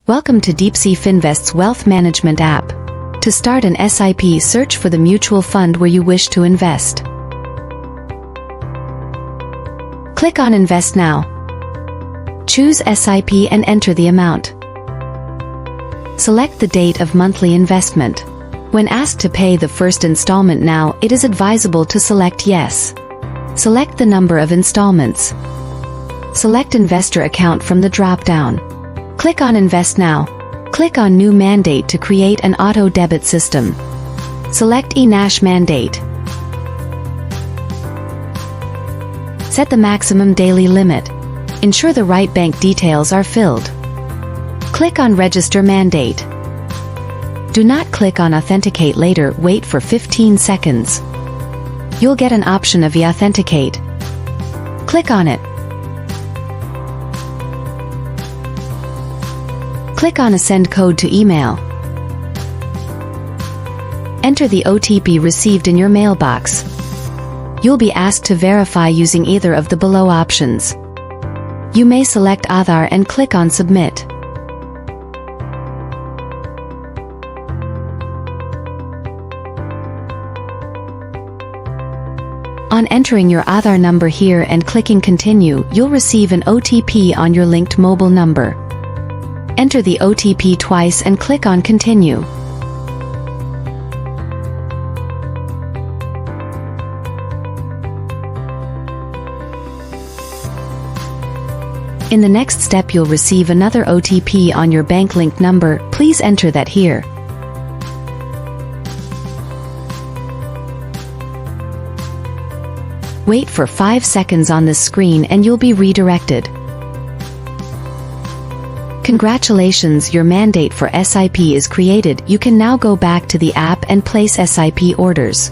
Welcome to Deepsea Finvest's Wealth Management app. To start an SIP, search for the mutual fund where you wish to invest. Click on Invest Now. Choose SIP and enter the amount. Select the date of monthly investment. When asked to pay the first installment now, it is advisable to select Yes. Select the number of installments. Select Investor Account from the drop-down. Click on Invest Now. Click on New Mandate to create an auto-debit system. Select eNash Mandate. Set the maximum daily limit. Ensure the right bank details are filled. Click on Register Mandate. Do not click on Authenticate later, wait for 15 seconds. You'll get an option of e-Authenticate. Click on it. Click on a Send Code to email. Enter the OTP received in your mailbox. You'll be asked to verify using either of the below options. You may select Aadhaar and click on Submit. On entering your Aadhaar number here and clicking Continue, you'll receive an OTP on your linked mobile number. Enter the OTP twice and click on Continue. In the next step, you'll receive another OTP on your bank linked number. Please enter that here. Wait for 5 seconds on this screen and you'll be redirected. Congratulations, your mandate for SIP is created. You can now go back to the app and place SIP orders.